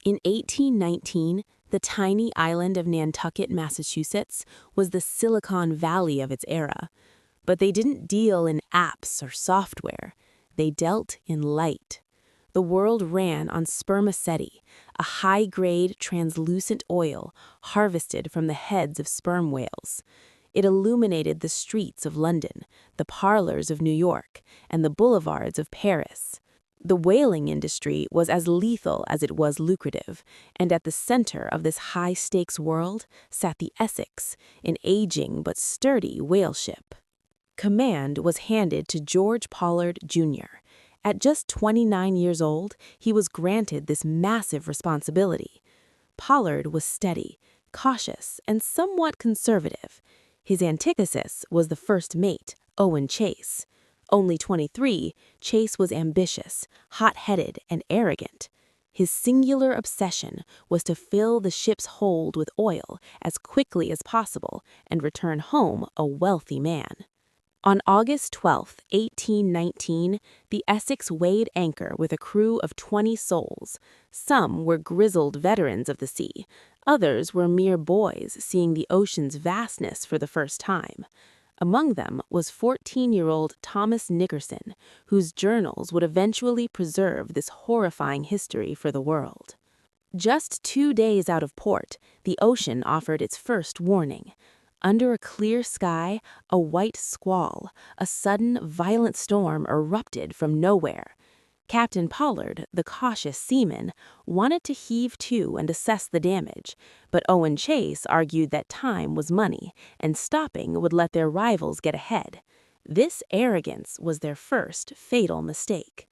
In 1819, the tiny island of Nantucket, Massachusetts, was the Silicon Valley of its era. But they didn't deal in apps or software. They dealt in light. The world ran on spermaceti, a high-grade, translucent oil harvested from the heads of sperm whales. It illuminated the streets of London, the parlors of New York, and the boulevards of Paris. The whaling industry was as lethal as it was lucrative, and at the center of this high-stakes world sat the Essex, an aging but sturdy whaleship. Command was handed to George Pollard Jr. At just 29 years old, he was granted this massive responsibility. Pollard was steady, cautious, and somewhat conservative. His antithesis was the first mate, Owen Chase. Only 23, Chase was ambitious, hot-headed, and arrogant. His singular obsession was to fill the ship's hold with oil as quickly as possible and return home a wealthy man. On August 12, 1819, the Essex weighed anchor with a crew of 20 souls. Some were grizzled veterans of the sea. Others were mere boys seeing the ocean's vastness for the first time. Among them was 14-year-old Thomas Nickerson, whose journals would eventually preserve this horrifying history for the world. Just 2 days out of port, the ocean offered its first warning. Under a clear sky, a white squall, a sudden, violent storm erupted from nowhere. Captain Pollard, the cautious seaman, wanted to heave to and assess the damage, but Owen Chase argued that time was money, and stopping would let their rivals get ahead. This arrogance was their first fatal mistake.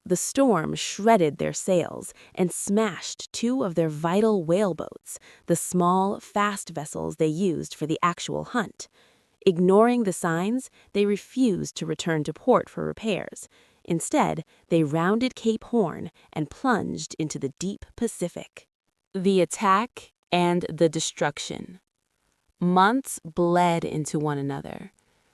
The storm shredded their sails and smashed 2 of their vital whaleboats, the small, fast vessels they used for the actual hunt. Ignoring the signs, they refused to return to port for repairs. Instead, they rounded Cape Horn and plunged into the deep Pacific. The attack and the destruction. Months bled into one another.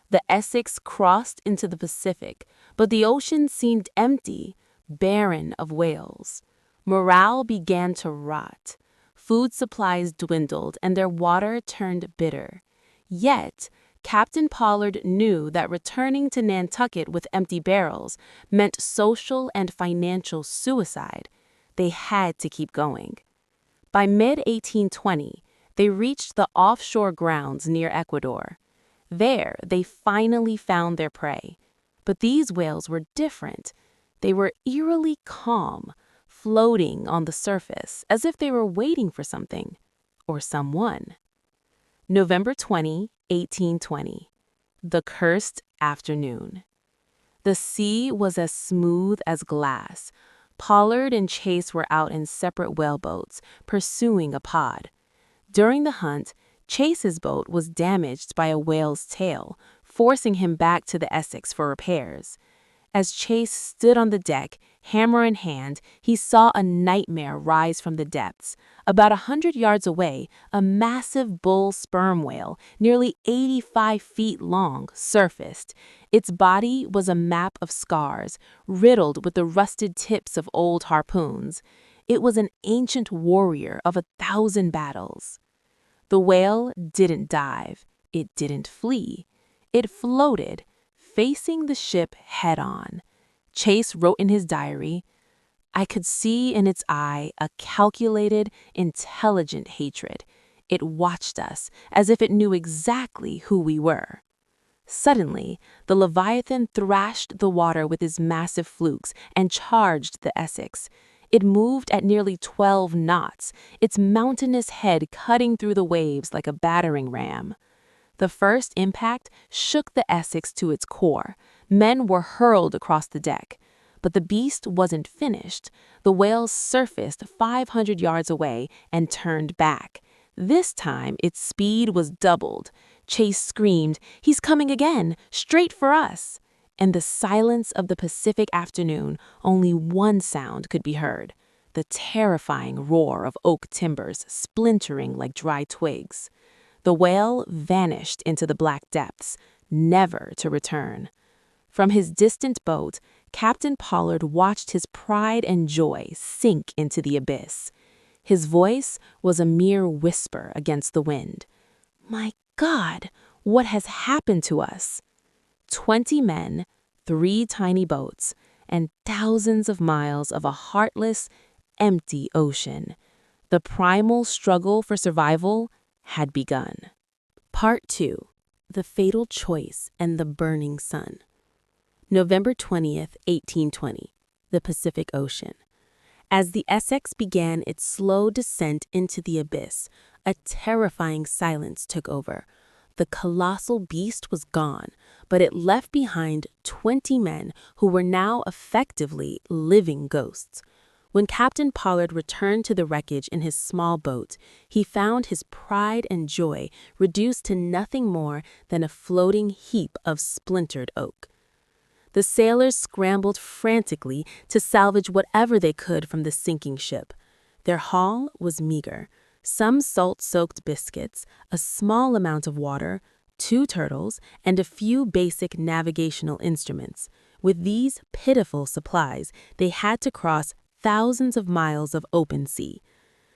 The Essex crossed into the Pacific, but the ocean seemed empty, barren of whales. Morale began to rot. Food supplies dwindled and their water turned bitter. Yet, Captain Pollard knew that returning to Nantucket with empty barrels meant social and financial suicide. They had to keep going. By mid-1820, they reached the offshore grounds near Ecuador. There, they finally found their prey. But these whales were different. They were eerily calm, floating on the surface as if they were waiting for something or someone. November 20, 1820. The cursed afternoon. The sea was as smooth as glass. Pollard and Chase were out in separate whaleboats, pursuing a pod. During the hunt, Chase's boat was damaged by a whale's tail, forcing him back to the Essex for repairs. As Chase stood on the deck, hammer in hand, he saw a nightmare rise from the depths. About 100 yards away, a massive bull sperm whale, nearly 85 feet long, surfaced. Its body was a map of scars, riddled with the rusted tips of old harpoons. It was an ancient warrior of 1,000 battles. The whale didn't dive. It didn't flee. It floated, facing the ship head-on. Chase wrote in his diary, "I could see in its eye a calculated, intelligent hatred. It watched us as if it knew exactly who we were." Suddenly, the leviathan thrashed the water with his massive flukes and charged the Essex. It moved at nearly 12 knots, its mountainous head cutting through the waves like a battering ram. The first impact shook the Essex to its core. Men were hurled across the deck. But the beast wasn't finished. The whale surfaced 500 yards away and turned back. This time, its speed was doubled. Chase screamed, "He's coming again, straight for us!" In the silence of the Pacific afternoon, only one sound could be heard: the terrifying roar of oak timbers splintering like dry twigs. The whale vanished into the black depths, never to return. From his distant boat, Captain Pollard watched his pride and joy sink into the abyss. His voice was a mere whisper against the wind. "My God, what has happened to us?" 20 men, 3 tiny boats, and thousands of miles of a heartless, empty ocean. The primal struggle for survival had begun. Part 2. The Fatal Choice and the Burning Sun. November 20th, 1820. The Pacific Ocean. As the Essex began its slow descent into the abyss, a terrifying silence took over. The colossal beast was gone, but it left behind 20 men who were now effectively living ghosts. When Captain Pollard returned to the wreckage in his small boat, he found his pride and joy reduced to nothing more than a floating heap of splintered oak. The sailors scrambled frantically to salvage whatever they could from the sinking ship. Their haul was meager: some salt-soaked biscuits, a small amount of water, 2 turtles, and a few basic navigational instruments. With these pitiful supplies, they had to cross thousands of miles of open sea.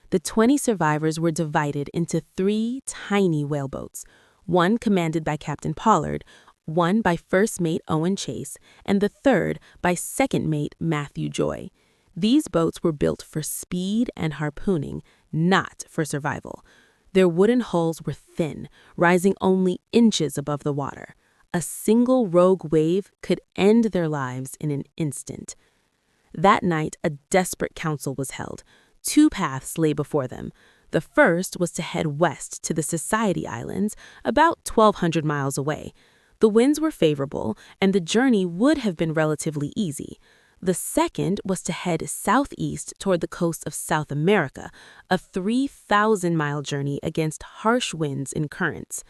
The 20 survivors were divided into 3 tiny whaleboats, one commanded by Captain Pollard, one by First Mate Owen Chase, and the third by Second Mate Matthew Joy. These boats were built for speed and harpooning, not for survival. Their wooden hulls were thin, rising only inches above the water. A single rogue wave could end their lives in an instant. That night, a desperate council was held. 2 paths lay before them. The first was to head west to the Society Islands, about 1,200 miles away. The winds were favorable, and the journey would have been relatively easy. The second was to head southeast toward the coast of South America, a 3,000-mile journey against harsh winds and currents.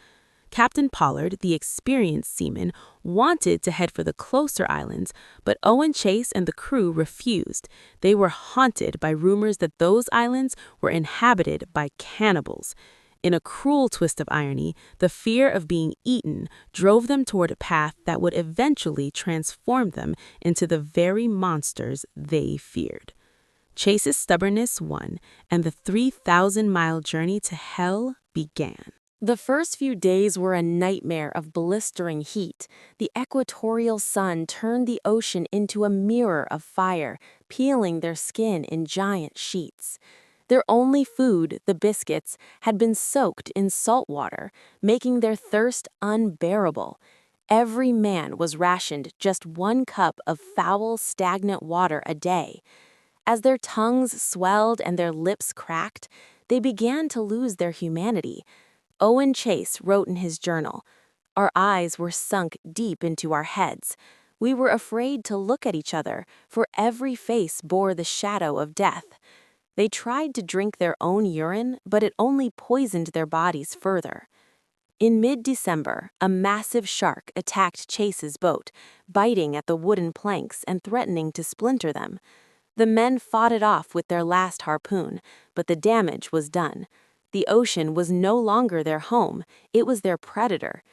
Captain Pollard, the experienced seaman, wanted to head for the closer islands, but Owen Chase and the crew refused. They were haunted by rumors that those islands were inhabited by cannibals. In a cruel twist of irony, the fear of being eaten drove them toward a path that would eventually transform them into the very monsters they feared. Chase's stubbornness won, and the 3,000-mile journey to hell began. The first few days were a nightmare of blistering heat. The equatorial sun turned the ocean into a mirror of fire, peeling their skin in giant sheets. Their only food, the biscuits, had been soaked in salt water, making their thirst unbearable. Every man was rationed just 1 cup of foul, stagnant water a day. As their tongues swelled and their lips cracked, they began to lose their humanity. Owen Chase wrote in his journal, "Our eyes were sunk deep into our heads. We were afraid to look at each other, for every face bore the shadow of death. They tried to drink their own urine, but it only poisoned their bodies further." In mid-December, a massive shark attacked Chase's boat, biting at the wooden planks and threatening to splinter them. The men fought it off with their last harpoon, but the damage was done. The ocean was no longer their home, it was their predator.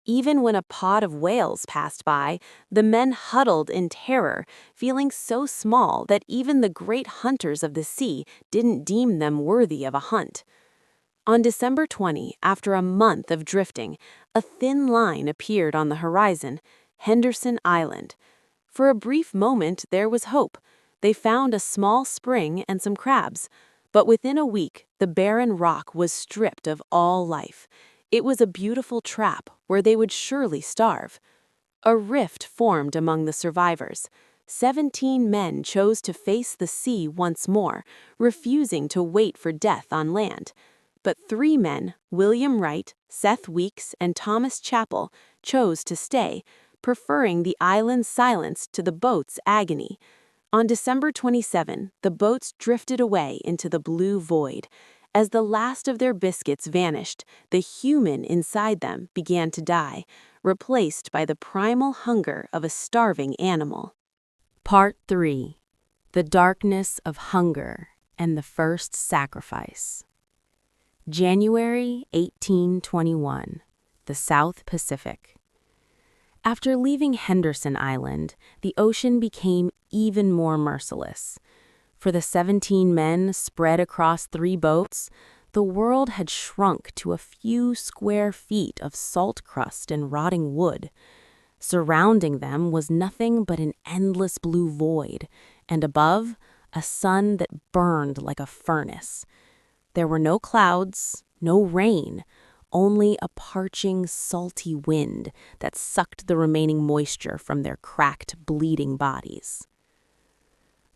Even when a pod of whales passed by, the men huddled in terror, feeling so small that even the great hunters of the sea didn't deem them worthy of a hunt. On December 20, after a month of drifting, a thin line appeared on the horizon, Henderson Island. For a brief moment there was hope. They found a small spring and some crabs. But within a week, the barren rock was stripped of all life. It was a beautiful trap where they would surely starve. A rift formed among the survivors. 17 men chose to face the sea once more, refusing to wait for death on land. But 3 men, William Wright, Seth Weeks, and Thomas Chappell, chose to stay, preferring the island's silence to the boat's agony. On December 27, the boats drifted away into the blue void. As the last of their biscuits vanished, the human inside them began to die, replaced by the primal hunger of a starving animal. Part 3. The Darkness of Hunger and the First Sacrifice. January 1821. The South Pacific. After leaving Henderson Island, the ocean became even more merciless. For the 17 men spread across 3 boats, the world had shrunk to a few square feet of salt crust and rotting wood. Surrounding them was nothing but an endless blue void, and above, a sun that burned like a furnace. There were no clouds, no rain, only a parching, salty wind that sucked the remaining moisture from their cracked, bleeding bodies.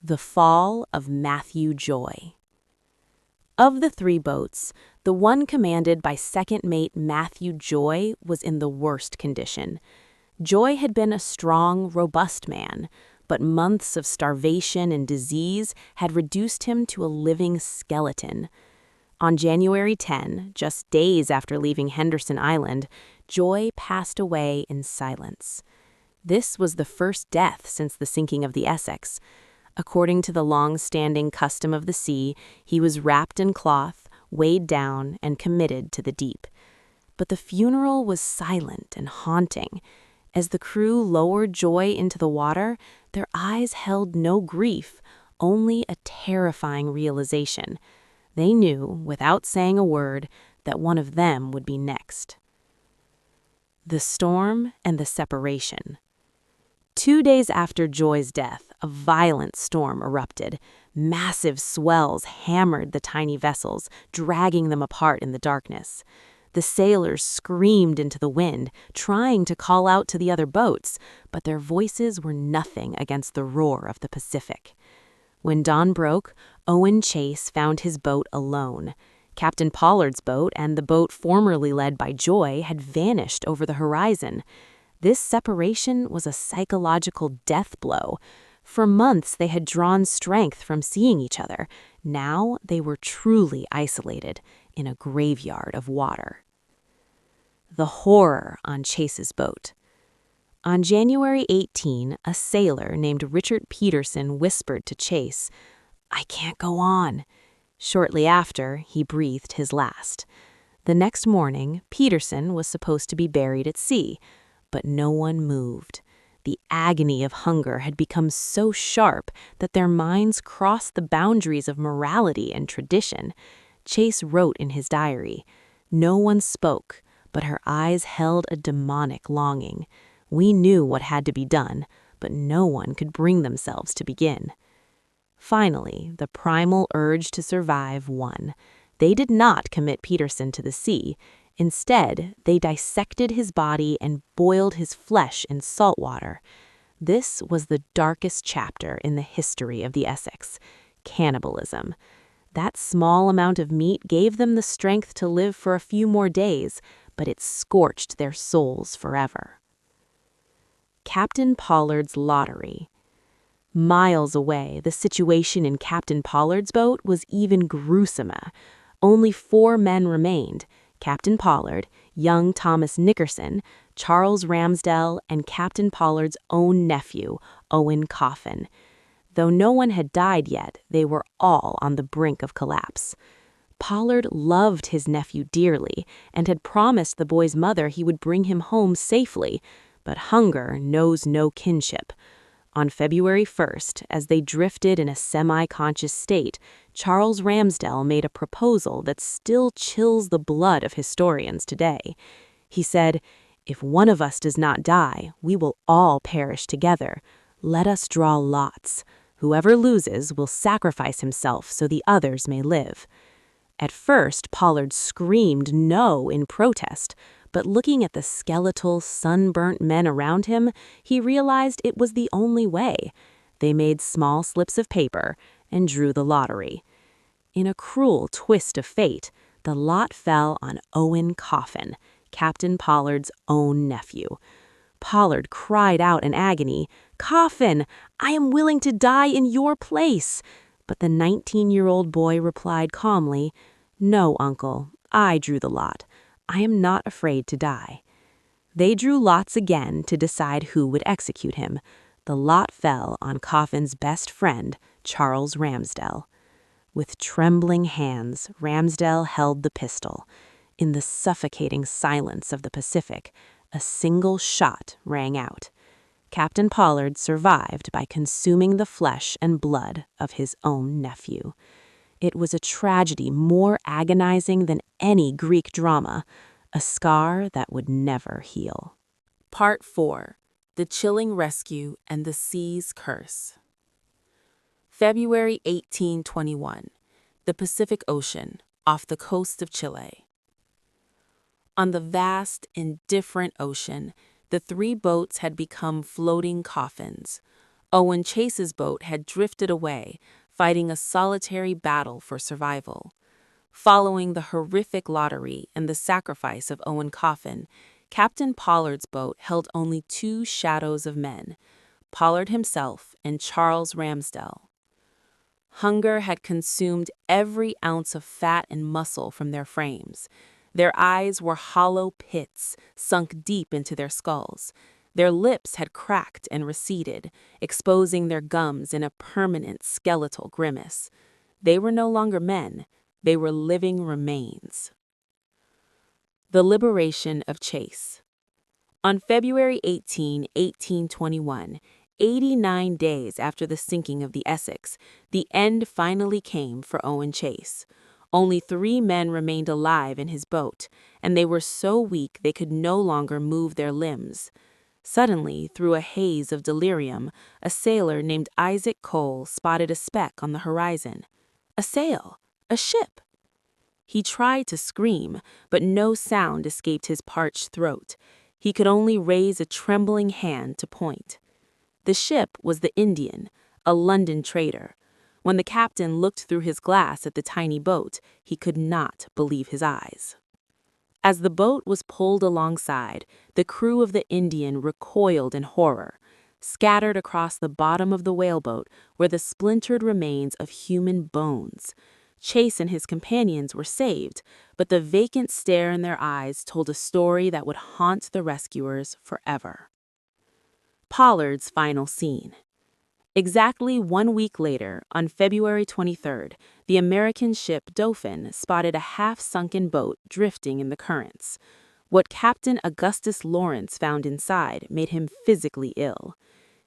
The fall of Matthew Joy. Of the 3 boats, the one commanded by second mate Matthew Joy was in the worst condition. Joy had been a strong, robust man, but months of starvation and disease had reduced him to a living skeleton. On January 10, just days after leaving Henderson Island, Joy passed away in silence. This was the first death since the sinking of the Essex. According to the long-standing custom of the sea, he was wrapped in cloth, weighed down, and committed to the deep. But the funeral was silent and haunting. As the crew lowered Joy into the water, their eyes held no grief, only a terrifying realization. They knew, without saying a word, that one of them would be next. The storm and the separation. 2 days after Joy's death, a violent storm erupted. Massive swells hammered the tiny vessels, dragging them apart in the darkness. The sailors screamed into the wind, trying to call out to the other boats, but their voices were nothing against the roar of the Pacific. When dawn broke, Owen Chase found his boat alone. Captain Pollard's boat and the boat formerly led by Joy had vanished over the horizon. This separation was a psychological death blow. For months they had drawn strength from seeing each other. Now they were truly isolated in a graveyard of water. The horror on Chase's boat. On January 18, a sailor named Richard Peterson whispered to Chase, "I can't go on." Shortly after, he breathed his last. The next morning, Peterson was supposed to be buried at sea, but no one moved. The agony of hunger had become so sharp that their minds crossed the boundaries of morality and tradition. Chase wrote in his diary, "No one spoke, but her eyes held a demonic longing. We knew what had to be done, but no one could bring themselves to begin." Finally, the primal urge to survive won. They did not commit Peterson to the sea. Instead, they dissected his body and boiled his flesh in salt water. This was the darkest chapter in the history of the Essex: cannibalism. That small amount of meat gave them the strength to live for a few more days, but it scorched their souls forever. Captain Pollard's lottery. Miles away, the situation in Captain Pollard's boat was even gruesomer. Only 4 men remained: Captain Pollard, young Thomas Nickerson, Charles Ramsdell, and Captain Pollard's own nephew, Owen Coffin. Though no one had died yet, they were all on the brink of collapse. Pollard loved his nephew dearly and had promised the boy's mother he would bring him home safely, but hunger knows no kinship. On February 1st, as they drifted in a semi-conscious state, Charles Ramsdell made a proposal that still chills the blood of historians today. He said, "If one of us does not die, we will all perish together. Let us draw lots. Whoever loses will sacrifice himself so the others may live." At first, Pollard screamed no in protest, but looking at the skeletal, sunburnt men around him, he realized it was the only way. They made small slips of paper and drew the lottery. In a cruel twist of fate, the lot fell on Owen Coffin, Captain Pollard's own nephew. Pollard cried out in agony, "Coffin, I am willing to die in your place." But the 19-year-old boy replied calmly, "No, uncle, I drew the lot. I am not afraid to die." They drew lots again to decide who would execute him. The lot fell on Coffin's best friend, Charles Ramsdell. With trembling hands, Ramsdell held the pistol. In the suffocating silence of the Pacific, a single shot rang out. Captain Pollard survived by consuming the flesh and blood of his own nephew. It was a tragedy more agonizing than any Greek drama, a scar that would never heal. Part 4. The Chilling Rescue and the Sea's Curse. February 1821. The Pacific Ocean, off the coast of Chile. On the vast, indifferent ocean, the three boats had become floating coffins. Owen Chase's boat had drifted away, fighting a solitary battle for survival. Following the horrific lottery and the sacrifice of Owen Coffin, Captain Pollard's boat held only two shadows of men, Pollard himself and Charles Ramsdell. Hunger had consumed every ounce of fat and muscle from their frames. Their eyes were hollow pits sunk deep into their skulls. Their lips had cracked and receded, exposing their gums in a permanent skeletal grimace. They were no longer men. They were living remains. The Liberation of Chase. On February 18, 1821, 89 days after the sinking of the Essex, the end finally came for Owen Chase. Only 3 men remained alive in his boat, and they were so weak they could no longer move their limbs. Suddenly, through a haze of delirium, a sailor named Isaac Cole spotted a speck on the horizon. A sail! A ship! He tried to scream, but no sound escaped his parched throat. He could only raise a trembling hand to point. The ship was the Indian, a London trader. When the captain looked through his glass at the tiny boat, he could not believe his eyes. As the boat was pulled alongside, the crew of the Indian recoiled in horror. Scattered across the bottom of the whaleboat were the splintered remains of human bones. Chase and his companions were saved, but the vacant stare in their eyes told a story that would haunt the rescuers forever. Pollard's final scene. Exactly 1 week later, on February 23rd, the American ship Dauphin spotted a half-sunken boat drifting in the currents. What Captain Augustus Lawrence found inside made him physically ill.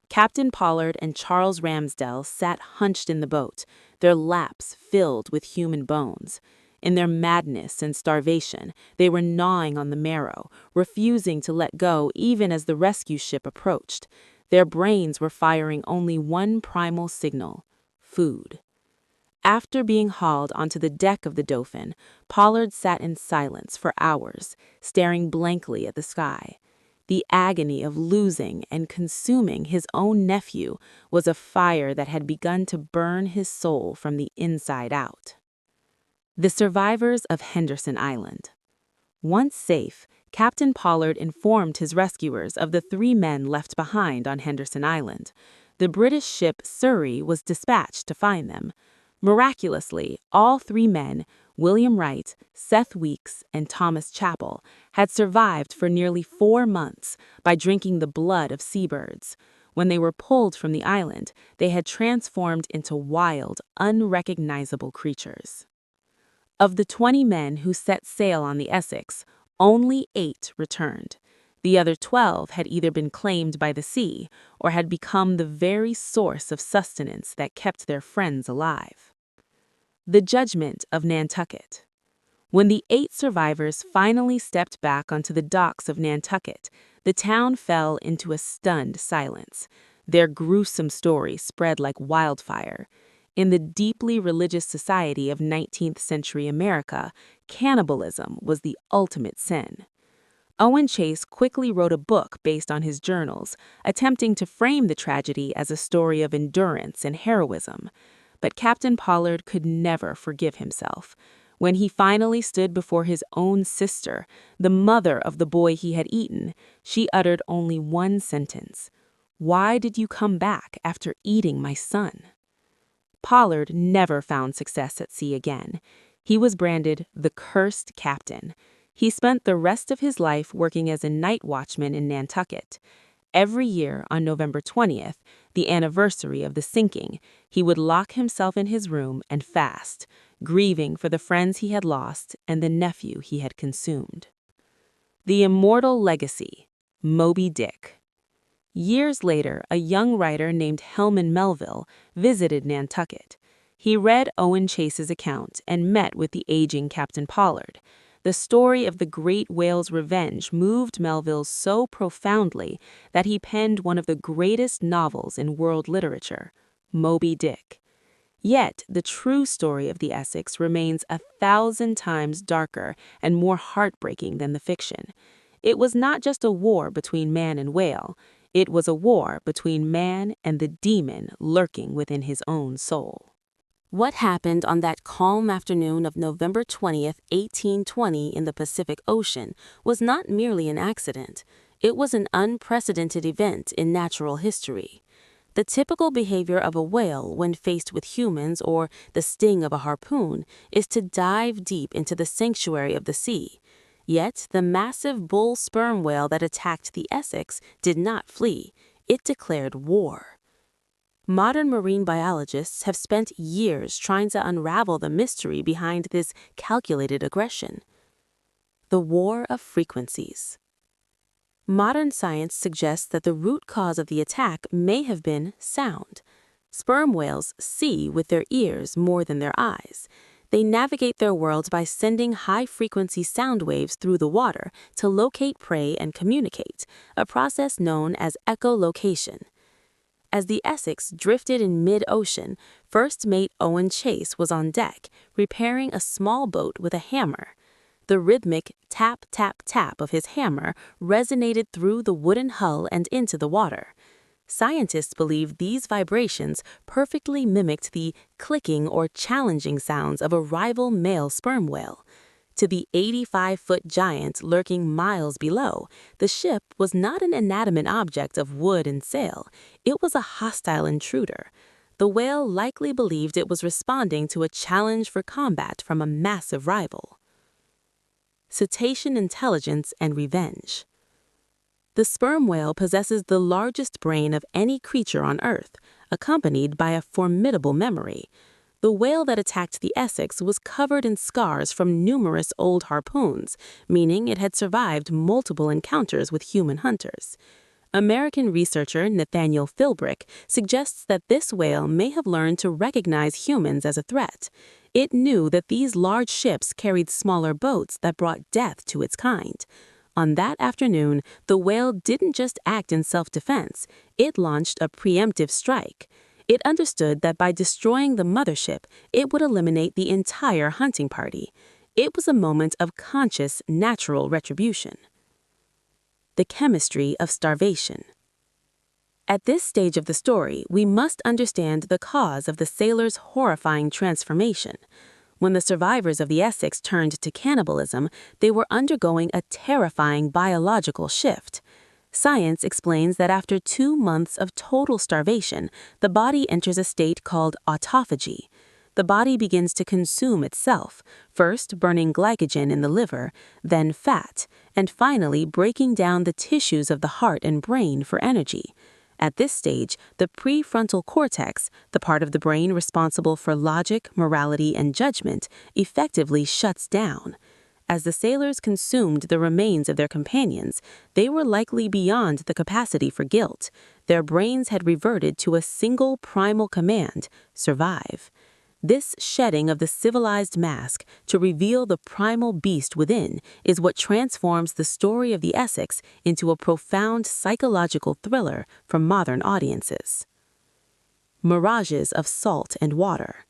Captain Pollard and Charles Ramsdell sat hunched in the boat, their laps filled with human bones. In their madness and starvation, they were gnawing on the marrow, refusing to let go even as the rescue ship approached. Their brains were firing only one primal signal: food. After being hauled onto the deck of the Dauphin, Pollard sat in silence for hours, staring blankly at the sky. The agony of losing and consuming his own nephew was a fire that had begun to burn his soul from the inside out. The survivors of Henderson Island. Once safe, Captain Pollard informed his rescuers of the 3 men left behind on Henderson Island. The British ship Surrey was dispatched to find them. Miraculously, all 3 men, William Wright, Seth Weeks, and Thomas Chappell, had survived for nearly 4 months by drinking the blood of seabirds. When they were pulled from the island, they had transformed into wild, unrecognizable creatures. Of the 20 men who set sail on the Essex, only 8 returned. The other 12 had either been claimed by the sea or had become the very source of sustenance that kept their friends alive. The Judgment of Nantucket. When the 8 survivors finally stepped back onto the docks of Nantucket, the town fell into a stunned silence. Their gruesome story spread like wildfire. In the deeply religious society of 19th century America, cannibalism was the ultimate sin. Owen Chase quickly wrote a book based on his journals, attempting to frame the tragedy as a story of endurance and heroism. But Captain Pollard could never forgive himself. When he finally stood before his own sister, the mother of the boy he had eaten, she uttered only one sentence: "Why did you come back after eating my son?" Pollard never found success at sea again. He was branded the Cursed Captain. He spent the rest of his life working as a night watchman in Nantucket. Every year on November 20th, the anniversary of the sinking, he would lock himself in his room and fast, grieving for the friends he had lost and the nephew he had consumed. The Immortal Legacy, Moby Dick. Years later, a young writer named Herman Melville visited Nantucket. He read Owen Chase's account and met with the aging Captain Pollard. The story of the great whale's revenge moved Melville so profoundly that he penned one of the greatest novels in world literature, Moby Dick. Yet, the true story of the Essex remains 1,000 times darker and more heartbreaking than the fiction. It was not just a war between man and whale. It was a war between man and the demon lurking within his own soul. What happened on that calm afternoon of November 20th, 1820 in the Pacific Ocean was not merely an accident. It was an unprecedented event in natural history. The typical behavior of a whale when faced with humans or the sting of a harpoon is to dive deep into the sanctuary of the sea. Yet, the massive bull sperm whale that attacked the Essex did not flee. It declared war. Modern marine biologists have spent years trying to unravel the mystery behind this calculated aggression. The war of frequencies. Modern science suggests that the root cause of the attack may have been sound. Sperm whales see with their ears more than their eyes. They navigate their worlds by sending high-frequency sound waves through the water to locate prey and communicate, a process known as echolocation. As the Essex drifted in mid-ocean, first mate Owen Chase was on deck, repairing a small boat with a hammer. The rhythmic tap, tap, tap of his hammer resonated through the wooden hull and into the water. Scientists believe these vibrations perfectly mimicked the clicking or challenging sounds of a rival male sperm whale. To the 85-foot giant lurking miles below, the ship was not an inanimate object of wood and sail. It was a hostile intruder. The whale likely believed it was responding to a challenge for combat from a massive rival. Cetacean intelligence and revenge. The sperm whale possesses the largest brain of any creature on Earth, accompanied by a formidable memory. The whale that attacked the Essex was covered in scars from numerous old harpoons, meaning it had survived multiple encounters with human hunters. American researcher Nathaniel Philbrick suggests that this whale may have learned to recognize humans as a threat. It knew that these large ships carried smaller boats that brought death to its kind. On that afternoon, the whale didn't just act in self-defense, it launched a preemptive strike. It understood that by destroying the mothership, it would eliminate the entire hunting party. It was a moment of conscious, natural retribution. The chemistry of starvation. At this stage of the story, we must understand the cause of the sailors' horrifying transformation. When the survivors of the Essex turned to cannibalism, they were undergoing a terrifying biological shift. Science explains that after 2 months of total starvation, the body enters a state called autophagy. The body begins to consume itself, first burning glycogen in the liver, then fat, and finally breaking down the tissues of the heart and brain for energy. At this stage, the prefrontal cortex, the part of the brain responsible for logic, morality, and judgment, effectively shuts down. As the sailors consumed the remains of their companions, they were likely beyond the capacity for guilt. Their brains had reverted to a single primal command: survive. This shedding of the civilized mask to reveal the primal beast within is what transforms the story of the Essex into a profound psychological thriller for modern audiences. Mirages of salt and water.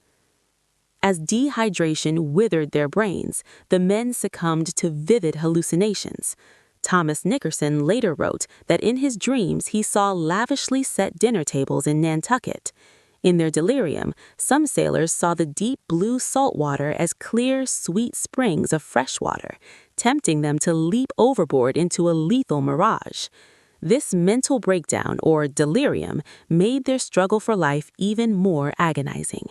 As dehydration withered their brains, the men succumbed to vivid hallucinations. Thomas Nickerson later wrote that in his dreams he saw lavishly set dinner tables in Nantucket. In their delirium, some sailors saw the deep blue salt water as clear, sweet springs of fresh water, tempting them to leap overboard into a lethal mirage. This mental breakdown, or delirium, made their struggle for life even more agonizing.